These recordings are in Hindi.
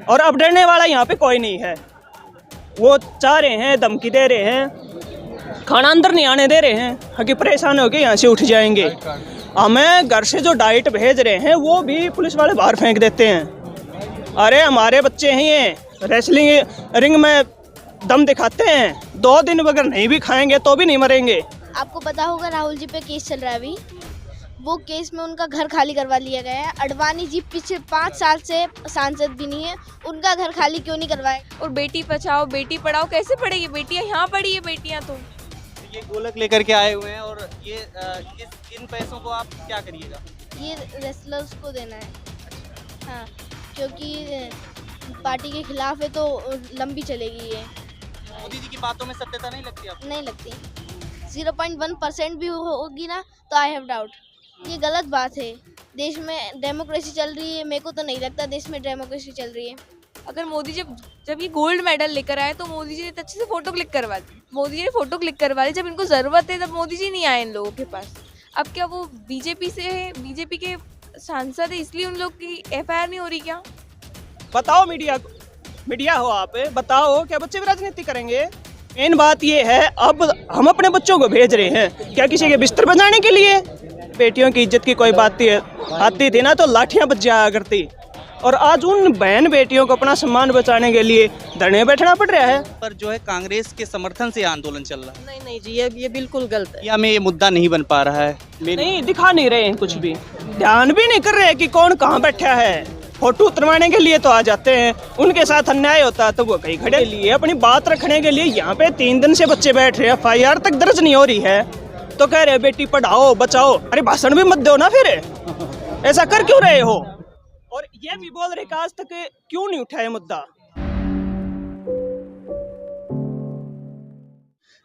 और अब डरने वाला यहाँ पे कोई नहीं है। वो चाह रहे हैं, धमकी दे रहे हैं, खाना अंदर नहीं आने दे रहे हैं कि परेशान होकर यहाँ से उठ जाएंगे। हमें घर से जो डाइट भेज रहे हैं वो भी पुलिस वाले बाहर फेंक देते हैं। अरे हमारे बच्चे हैं, ये रेसलिंग रिंग में दम दिखाते हैं, 2 दिन बगैर नहीं भी खाएंगे तो भी नहीं मरेंगे। आपको पता होगा राहुल जी पे केस चल रहा है अभी, वो केस में उनका घर खाली करवा लिया गया है। अडवाणी जी पिछले 5 साल से सांसद भी नहीं है, उनका घर खाली क्यों नहीं करवाए? और बेटी बचाओ बेटी पढ़ाओ कैसे पढ़ेगी? बेटियां यहाँ पढ़ी है, बेटियां तो ये गोलक लेकर के आए हुए हैं और ये इन पैसों को आप क्या करिएगा? ये रेसलर्स को देना है, हाँ, क्योंकि पार्टी के खिलाफ है तो लंबी चलेगी ये। मोदी जी की बातों में सत्यता नहीं लगती आपको? नहीं लगती, 0.1% भी होगी ना तो आई हैव डाउट। ये गलत बात है। देश में डेमोक्रेसी चल रही है, मेरे को तो नहीं लगता देश में डेमोक्रेसी चल रही है। अगर मोदी जब ये गोल्ड मेडल लेकर आए तो मोदी जी ने अच्छे से फोटो क्लिक करवा दी। मोदी जी ने फोटो क्लिक करवा ली, जब इनको जरूरत है तब मोदी जी नहीं आए इन लोगों के पास। अब क्या वो बीजेपी से है, बीजेपी के सांसद है इसलिए उन लोग की FIR नहीं हो रही क्या? बताओ मीडिया हो आप, बताओ क्या बच्चे भी राजनीति करेंगे? मेन बात ये है, अब हम अपने बच्चों को भेज रहे हैं क्या किसी के बिस्तर बजाने के लिए? बेटियों की इज्जत की कोई बात आती थी ना तो लाठियां बज जाया करती, और आज उन बहन बेटियों को अपना सम्मान बचाने के लिए धरने बैठना पड़ रहा है। पर जो है कांग्रेस के समर्थन से आंदोलन चल रहा है। नहीं जी, ये बिल्कुल गलत है। या में ये मुद्दा नहीं बन पा रहा है? नहीं, दिखा नहीं रहे हैं, कुछ भी ध्यान भी नहीं कर रहे कि कौन कहाँ बैठा है। फोटो उतरवाने के लिए तो आ जाते हैं, उनके साथ अन्याय होता है तो वो कहीं खड़े लिए अपनी बात रखने के लिए। यहाँ पे 3 दिन से बच्चे बैठ रहे हैं, FIR तक दर्ज नहीं हो रही है तो कह रहे बेटी पढ़ाओ बचाओ। अरे भाषण भी मत दो ना, फिर ऐसा कर क्यों रहे हो? और ये भी बोल रहे कि आज तक क्यों नहीं उठाया मुद्दा।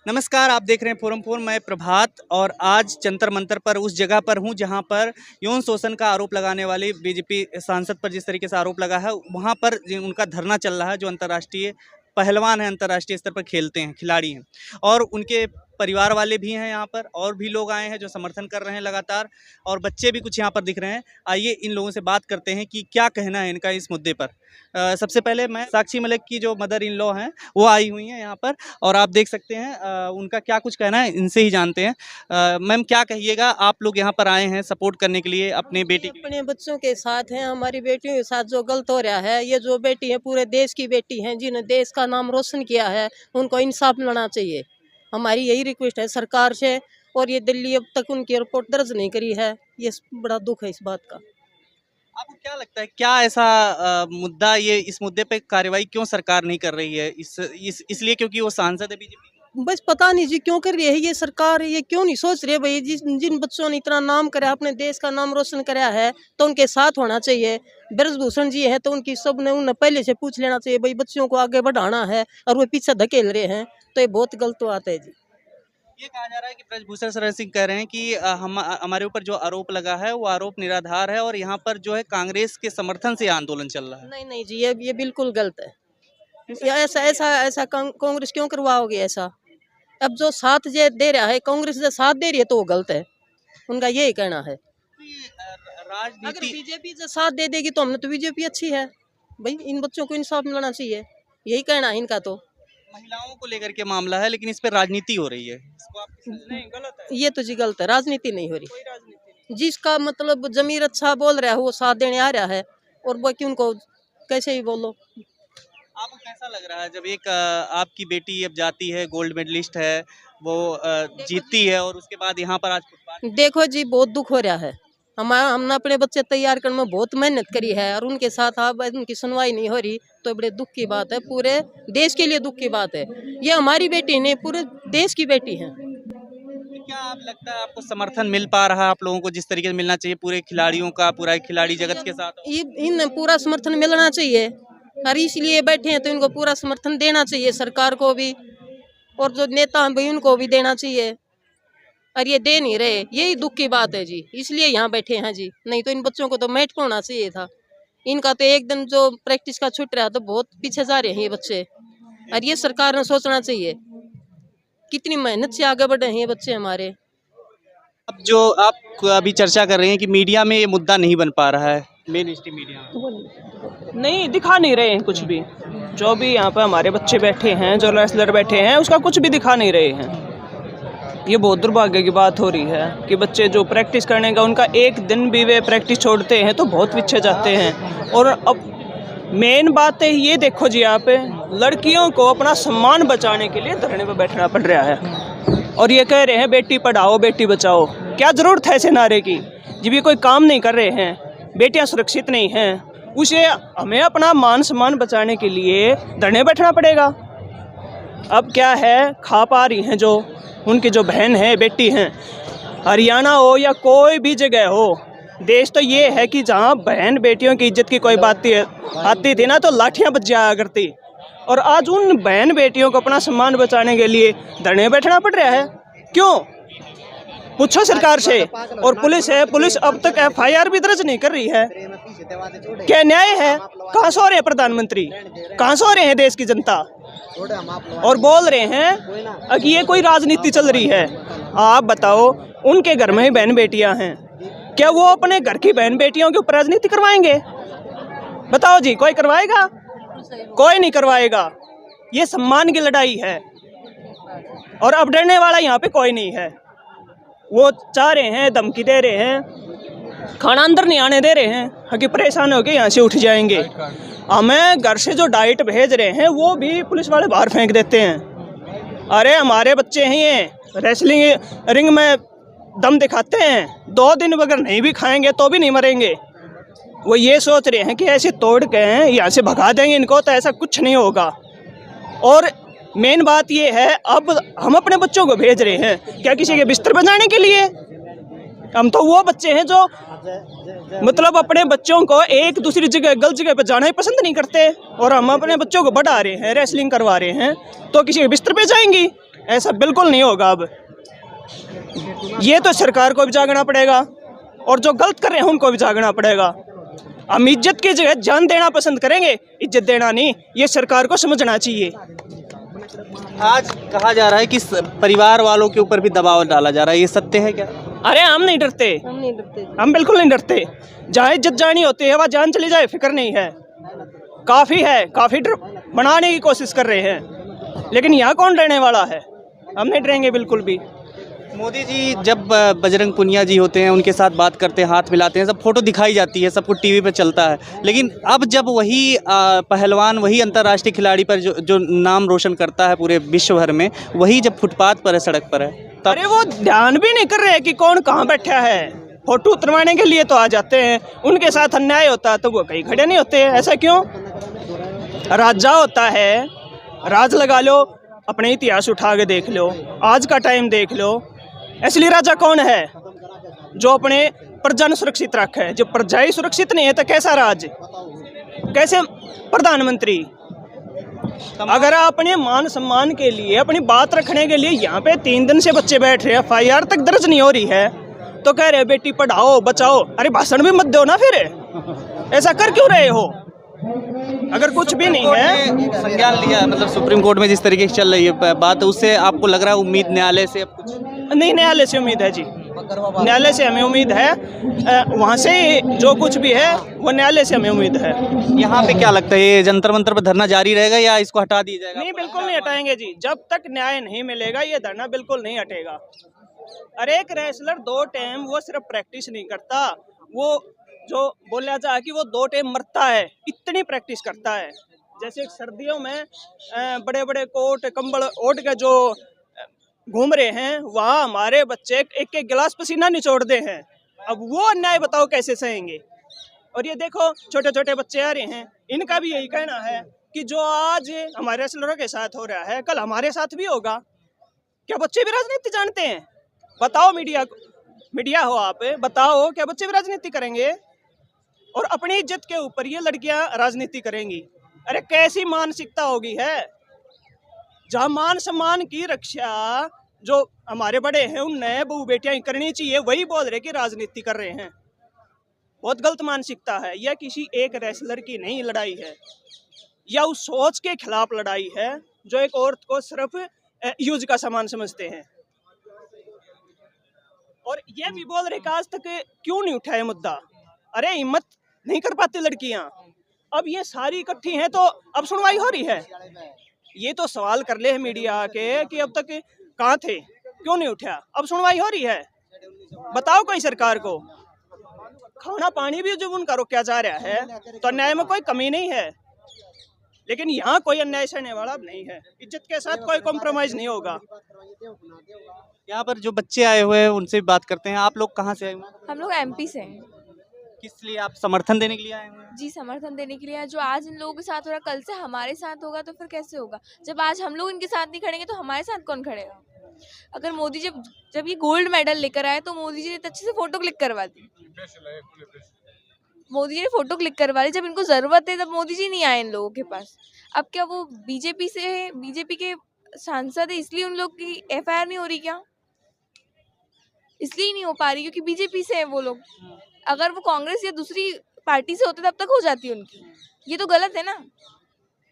नमस्कार, आप देख रहे हैं फोरम 4, मैं प्रभात, और आज जंतर मंतर पर उस जगह पर हूं जहां पर यौन शोषण का आरोप लगाने वाले बीजेपी सांसद पर जिस तरीके से आरोप लगा है, वहां पर उनका धरना चल रहा है। जो अंतर्राष्ट्रीय पहलवान हैं, अंतर्राष्ट्रीय स्तर पर खेलते हैं, खिलाड़ी हैं, और उनके परिवार वाले भी हैं यहाँ पर, और भी लोग आए हैं जो समर्थन कर रहे हैं लगातार, और बच्चे भी कुछ यहाँ पर दिख रहे हैं। आइए इन लोगों से बात करते हैं कि क्या कहना है इनका इस मुद्दे पर। सबसे पहले मैं साक्षी मलिक की जो मदर इन लॉ हैं वो आई हुई हैं यहाँ पर, और आप देख सकते हैं उनका क्या कुछ कहना है, इनसे ही जानते हैं। मैम, क्या कहिएगा? आप लोग यहाँ पर आए हैं सपोर्ट करने के लिए अपने बेटी अपने बच्चों के साथ हैं, हमारी बेटियों के साथ जो गलत हो रहा है। ये जो बेटी है पूरे देश की बेटी हैं, जिन्हें देश का नाम रोशन किया है, उनको इंसाफ मिलना चाहिए। हमारी यही रिक्वेस्ट है सरकार से। और ये दिल्ली अब तक उनकी रिपोर्ट दर्ज नहीं करी है, ये बड़ा दुख है इस बात का। आपको क्या लगता है, क्या ऐसा मुद्दा, ये इस मुद्दे पे कार्रवाई क्यों सरकार नहीं कर रही है? इसलिए क्योंकि वो सांसद है बीजेपी? बस पता नहीं जी क्यों कर रही है ये सरकार, ये क्यों नहीं सोच रही भाई जिन बच्चों ने इतना नाम करा, अपने देश का नाम रोशन कराया है, तो उनके साथ होना चाहिए। ब्रजभूषण जी है तो उनकी सबने उन्हें पहले से पूछ लेना चाहिए भाई बच्चों को आगे बढ़ाना है, और वो पीछे धकेल रहे हैं, तो ये बहुत गलत बात है जी। ये कहा जा रहा है कि ब्रजभूषण शरण सिंह कह रहे हैं कि हमारे ऊपर जो आरोप लगा है वो आरोप निराधार है, और यहाँ पर जो है कांग्रेस के समर्थन से आंदोलन चल रहा है। नहीं जी, ये बिल्कुल गलत है। ऐसा कांग्रेस क्यों करवाओगे ऐसा? अब जो साथ दे रहा है, कांग्रेस जो साथ दे रही है तो वो गलत है, उनका यही कहना है। राजनीति अगर बीजेपी जो साथ दे देगी तो हमने तो बीजेपी अच्छी है भाई, इन बच्चों को इंसाफ मिलना चाहिए, यही कहना है इनका। तो महिलाओं को लेकर के मामला है, लेकिन इस पर राजनीति हो रही है, इसको आप नहीं, गलत है, ये तो जी गलत है, राजनीति नहीं हो रही। कोई राजनीति नहीं। जिसका मतलब जमीर अच्छा बोल रहा है वो साथ देने आ रहा है, और बाकी उनको कैसे ही बोलो। आपको कैसा लग रहा है जब एक आपकी बेटी अब जाती है, गोल्ड मेडलिस्ट है, वो जीतती है, और उसके बाद यहाँ पर आज फुटपाथ? देखो जी, बहुत दुख हो रहा है। हमने अपने बच्चे तैयार करने में बहुत मेहनत करी है, और उनके साथ अब उनकी सुनवाई नहीं हो रही, तो बड़े दुख की बात है, पूरे देश के लिए दुख की बात है। ये हमारी बेटी नहीं, पूरे देश की बेटी है। क्या आप लगता है आपको समर्थन मिल पा रहा है आप लोगों को जिस तरीके से मिलना चाहिए पूरे खिलाड़ियों का, पूरा खिलाड़ी जगत के साथ? इन पूरा समर्थन मिलना चाहिए, और इसलिए बैठे हैं तो इनको पूरा समर्थन देना चाहिए, सरकार को भी, और जो नेता हैं भाई उनको भी देना चाहिए, और ये दे नहीं रहे, यही दुख की बात है जी, इसलिए यहाँ बैठे हैं जी। नहीं तो इन बच्चों को तो मैट पे होना चाहिए था, इनका तो एक दिन जो प्रैक्टिस का छूट रहा तो बहुत पीछे जा रहे हैं ये बच्चे, और ये सरकार ने सोचना चाहिए कितनी मेहनत से आगे बढ़े हैं ये बच्चे हमारे। अब जो आप अभी चर्चा कर रहे हैं कि मीडिया में ये मुद्दा नहीं बन पा रहा है, मेन स्ट्रीम मीडिया? नहीं, दिखा नहीं रहे हैं कुछ भी। जो भी यहाँ पे हमारे बच्चे बैठे हैं, जो रेसलर बैठे हैं, उसका कुछ भी दिखा नहीं रहे हैं। ये बहुत दुर्भाग्य की बात हो रही है कि बच्चे जो प्रैक्टिस करने का उनका एक दिन भी वे प्रैक्टिस छोड़ते हैं तो बहुत पीछे जाते हैं। और अब मेन बात है ये देखो जी, यहाँ पे लड़कियों को अपना सम्मान बचाने के लिए धरने पे बैठना पड़ रहा है और ये कह रहे हैं बेटी पढ़ाओ बेटी बचाओ। क्या ज़रूरत है ऐसे नारे की? जब ये कोई काम नहीं कर रहे हैं, बेटियां सुरक्षित नहीं हैं, उसे हमें अपना मान सम्मान बचाने के लिए धरने बैठना पड़ेगा। अब क्या है, खा पा रही हैं जो उनकी जो बहन है बेटी हैं, हरियाणा हो या कोई भी जगह हो, देश तो ये है कि जहाँ बहन बेटियों की इज्जत की कोई बात आती थी ना तो लाठियाँ बज जाया करती। और आज उन बहन बेटियों को अपना सम्मान बचाने के लिए धरने बैठना पड़ रहा है। क्यों? पूछो सरकार से। और पुलिस है, पुलिस अब तक FIR भी दर्ज नहीं कर रही है। क्या न्याय है? कहाँ सो रहे हैं प्रधानमंत्री? कहाँ सो रहे हैं देश की जनता? और बोल रहे हैं कि ये कोई राजनीति चल रही है। आप बताओ, उनके घर में ही बहन बेटियां हैं, क्या वो अपने घर की बहन बेटियों के ऊपर राजनीति करवाएंगे? बताओ जी, कोई करवाएगा? कोई नहीं करवाएगा। ये सम्मान की लड़ाई है और अब डरने वाला यहाँ पे कोई नहीं है। वो चाह रहे हैं, धमकी दे रहे हैं, खाना अंदर नहीं आने दे रहे हैं कि परेशान होकर यहाँ से उठ जाएंगे। हमें घर से जो डाइट भेज रहे हैं वो भी पुलिस वाले बाहर फेंक देते हैं। अरे हमारे बच्चे हैं, ये रेसलिंग रिंग में दम दिखाते हैं, 2 दिन अगर नहीं भी खाएंगे तो भी नहीं मरेंगे। वो ये सोच रहे हैं कि ऐसे तोड़ के यहाँ से भगा देंगे इनको, तो ऐसा कुछ नहीं होगा। और मेन बात ये है, अब हम अपने बच्चों को भेज रहे हैं क्या किसी के बिस्तर बजाने के लिए? हम तो वो बच्चे हैं जो मतलब अपने बच्चों को एक दूसरी जगह गलत जगह पर जाना ही पसंद नहीं करते, और हम अपने बच्चों को बढ़ा रहे हैं, रेसलिंग करवा रहे हैं, तो किसी के बिस्तर पे जाएंगी? ऐसा बिल्कुल नहीं होगा। अब ये तो सरकार को भी जागना पड़ेगा और जो गलत कर रहे हैं उनको भी जागना पड़ेगा। हम इज्जत की जगह जान देना पसंद करेंगे, इज्जत देना नहीं। ये सरकार को समझना चाहिए। आज कहा जा रहा है कि परिवार वालों के ऊपर भी दबाव डाला जा रहा है, ये सत्य है क्या? अरे हम नहीं डरते, हम बिल्कुल नहीं डरते। जहाँ इज्जत जानी होती है वहाँ जान चली जाए, फिक्र नहीं है। काफ़ी डर बनाने की कोशिश कर रहे हैं, लेकिन यहाँ कौन डरने वाला है? हम नहीं डरेंगे बिल्कुल भी। मोदी जी जब बजरंग पुनिया जी होते हैं उनके साथ बात करते हैं, हाथ मिलाते हैं, सब फोटो दिखाई जाती है, सब कुछ टीवी पे चलता है। लेकिन अब जब वही पहलवान, वही अंतर्राष्ट्रीय खिलाड़ी पर जो नाम रोशन करता है पूरे विश्व भर में, वही जब फुटपाथ पर है, सड़क पर है, तब अरे वो ध्यान भी नहीं कर रहे कि कौन कहाँ बैठा है। फोटो उतरवाने के लिए तो आ जाते हैं, उनके साथ अन्याय होता है तो वो कहीं खड़े नहीं होते हैं। ऐसा क्यों? राजा होता है, राज लगा लो, अपने इतिहास उठा के देख लो, आज का टाइम देख लो। असली राजा कौन है? जो अपने प्रजा ने सुरक्षित रखा है। जब प्रजा ही सुरक्षित नहीं है तो कैसा राज, कैसे प्रधानमंत्री? अगर अपने मान सम्मान के लिए, अपनी बात रखने के लिए यहाँ पे 3 दिन से बच्चे बैठ रहे हैं, FIR तक दर्ज नहीं हो रही है, तो कह रहे बेटी पढ़ाओ बचाओ। अरे भाषण भी मत दो ना फिर, ऐसा कर क्यों रहे हो? अगर कुछ भी नहीं है, संज्ञान लिया, मतलब सुप्रीम कोर्ट में जिस तरीके से चल रही है बात, उससे आपको लग रहा है उम्मीद न्यायालय से अब कुछ नहीं? न्यायालय से उम्मीद है जी, न्यायालय से हमें उम्मीद है। वहाँ से जो कुछ भी है वो न्यायालय से हमें उम्मीद है। यहाँ पे क्या लगता है, ये जंतर मंतर पर धरना जारी रहेगा या इसको हटा दिया जाएगा? नहीं, बिल्कुल नहीं हटाएंगे जी। जब तक न्याय नहीं मिलेगा ये धरना बिल्कुल नहीं हटेगा। अरे एक रेसलर 2 टाइम वो सिर्फ प्रैक्टिस नहीं करता, वो जो बोला जाए कि वो 2 टाइम मरता है, इतनी प्रैक्टिस करता है। जैसे सर्दियों में बड़े बड़े कोट कंबल ओढ़ के जो घूम रहे हैं, वहाँ हमारे बच्चे एक एक गिलास पसीना निचोड़ते हैं। अब वो अन्याय बताओ कैसे सहेंगे? और ये देखो छोटे छोटे बच्चे आ रहे हैं, इनका भी यही कहना है कि जो आज हमारे रेसलरों के साथ हो रहा है कल हमारे साथ भी होगा। क्या बच्चे भी राजनीति जानते हैं? बताओ, मीडिया हो आप, बताओ क्या बच्चे भी राजनीति करेंगे? और अपनी इज्जत के ऊपर ये लड़कियां राजनीति करेंगी? अरे कैसी मानसिकता होगी है? जहाँ मान सम्मान की रक्षा जो हमारे बड़े हैं उनने बहू बेटियां करनी चाहिए, वही बोल रहे कि राजनीति कर रहे हैं। बहुत गलत मानसिकता है। यह किसी एक रेसलर की नहीं लड़ाई है, या उस सोच के खिलाफ लड़ाई है जो एक औरत को सिर्फ यूज का सामान समझते हैं। और ये भी बोल रहे कि आज तक क्यों नहीं उठाया मुद्दा? अरे हिम्मत नहीं कर पाती लड़कियां। अब ये सारी इकट्ठी हैं तो अब सुनवाई हो रही है। ये तो सवाल कर ले मीडिया आके कि अब तक कहाँ थे, क्यों नहीं उठा। अब सुनवाई हो रही है, बताओ कोई सरकार को। खाना पानी भी जब उनका रोका जा रहा है तो अन्याय में कोई कमी नहीं है, लेकिन यहाँ कोई अन्याय सहने वाला नहीं है। इज्जत के साथ कोई कॉम्प्रोमाइज नहीं होगा। यहाँ पर जो बच्चे आए हुए हैं उनसे भी बात करते हैं। आप लोग कहाँ से आए हुए हैं? हम लोग एमपी से हैं। किस लिए आप समर्थन देने के लिए आए हुए हैं? जी, समर्थन देने के लिए। जो आज इन लोगों के साथ हो रहा, कल से हमारे साथ होगा तो फिर कैसे होगा। जब आज हम लोग इनके साथ नहीं खड़ेंगे तो हमारे साथ कौन खड़ेगा। अगर मोदी जब ये गोल्ड मेडल लेकर आए तो मोदी जी ने अच्छे से फोटो क्लिक करवा दी। मोदी जी ने फोटो क्लिक करवा ली। जब इनको जरूरत है तब मोदी जी नहीं आए इन लोगों के पास। अब क्या वो बीजेपी से है, बीजेपी के सांसद है, इसलिए उन लोग की एफआईआर नहीं हो रही क्या? इसलिए नहीं हो पा रही क्योंकि बीजेपी से है वो लोग। अगर वो कांग्रेस या दूसरी पार्टी से होते तब तक हो जाती उनकी। ये तो गलत है ना,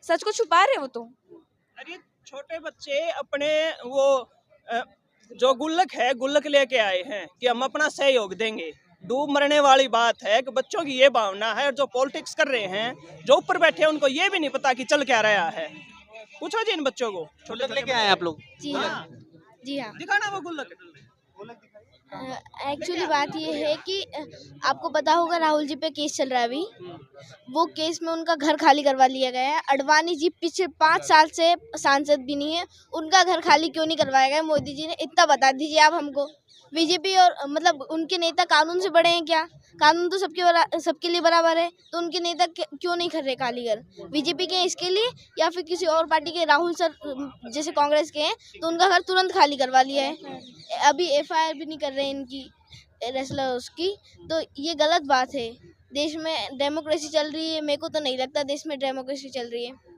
सच को छुपा रहे वो तो। अरे छोटे बच्चे अपने वो जो गुल्लक है, गुल्लक लेके आए हैं कि हम अपना सहयोग देंगे। डूब मरने वाली बात है कि बच्चों की ये भावना है, और जो पॉलिटिक्स कर रहे हैं, जो ऊपर बैठे हैं, उनको ये भी नहीं पता कि चल क्या रहा है। पूछो जी इन बच्चों को। गुल्लक लेके आए हैं आप लोग? जी हाँ, जी हाँ। दिखाना वो गुल्लक। एक्चुअली बात ये है कि आपको पता होगा राहुल जी पे केस चल रहा है अभी। वो केस में उनका घर खाली करवा लिया गया है। अडवाणी जी पिछले 5 साल से सांसद भी नहीं है, उनका घर खाली क्यों नहीं करवाया गया मोदी जी ने, इतना बता दीजिए आप हमको। बीजेपी और मतलब उनके नेता कानून से बड़े हैं क्या? कानून तो सबके लिए बराबर है, तो उनके नेता क्यों नहीं कर रहे खाली घर? बीजेपी के हैं इसके लिए, या फिर किसी और पार्टी के राहुल सर जैसे कांग्रेस के हैं तो उनका घर तुरंत खाली करवा लिया है। अभी एफआईआर भी नहीं कर रहे हैं इनकी रेसलर्स की, तो ये गलत बात है। देश में डेमोक्रेसी चल रही है, मेरे को तो नहीं लगता देश में डेमोक्रेसी चल रही है।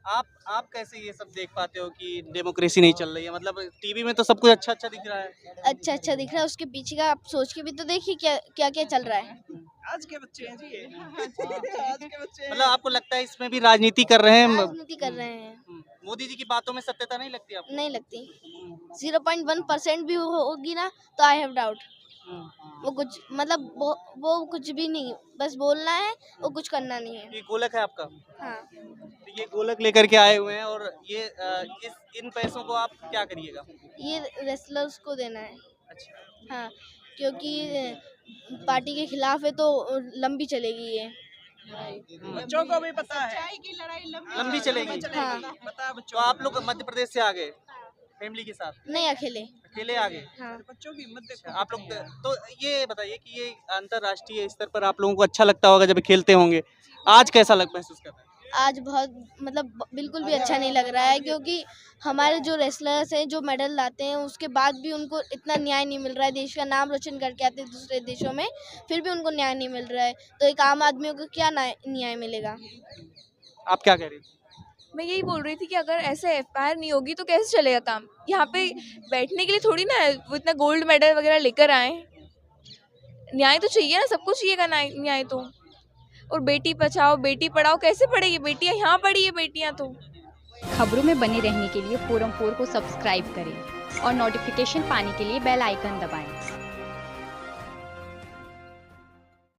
आप कैसे ये सब देख पाते हो कि डेमोक्रेसी नहीं चल रही है? मतलब टीवी में तो सब कुछ अच्छा दिख रहा है। अच्छा दिख रहा है, उसके पीछे का आप सोच के भी तो देखिए क्या चल रहा है। आज के बच्चे हैं जी ये। आज के बच्चे हैं। मतलब आपको लगता है इसमें भी राजनीति कर रहे हैं? राजनीति कर रहे हैं। मोदी जी की बातों में सत्यता नहीं लगती आपको? नहीं लगती। 0.1% भी होगी ना तो आई हैव डाउट। वो कुछ मतलब वो कुछ भी नहीं, बस बोलना है, वो कुछ करना नहीं है। ये गोलक है आपका? हाँ। तो ये गोलक लेकर के आए हुए हैं, और ये इन पैसों को आप क्या करिएगा? ये रेसलर्स को देना है। अच्छा। हाँ, क्योंकि पार्टी के खिलाफ है तो लंबी चलेगी ये। बच्चों को भी पता है लंबी चलेगी। हाँ। पता है तो बच्चों आप लोग मध्य प्रदेश से आ गए फैमिली के साथ? नहीं, अकेले। अकेले आ गए? हाँ। बच्चों की हिम्मत देखो। आप लोग तो ये बताइए कि ये अंतरराष्ट्रीय स्तर पर आप लोगों को अच्छा लगता होगा जब खेलते होंगे। आज कैसा महसूस कर रहे हैं? आज बहुत मतलब बिल्कुल भी अच्छा नहीं लग रहा है, क्योंकि हमारे जो रेसलर्स हैं जो मेडल लाते हैं उसके बाद भी उनको इतना न्याय नहीं मिल रहा है। देश का नाम रोशन करके आते हैं दूसरे देशों में, फिर भी उनको न्याय नहीं मिल रहा है। तो एक आम आदमियों को क्या न्याय मिलेगा? आप क्या कह रही हैं? मैं यही बोल रही थी कि अगर ऐसे एफआईआर नहीं होगी तो कैसे चलेगा काम। यहाँ पे बैठने के लिए थोड़ी ना वो इतना गोल्ड मेडल वगैरह लेकर आए। न्याय तो चाहिए ना, सबको चाहिएगा न्याय तो। और बेटी बचाओ बेटी पढ़ाओ कैसे पढ़ेगी बेटियाँ? यहाँ पढ़ी है बेटियाँ तो। खबरों में बने रहने के लिए फोरम 4 को सब्सक्राइब करें और नोटिफिकेशन पाने के लिए बेल आइकन दबाएं।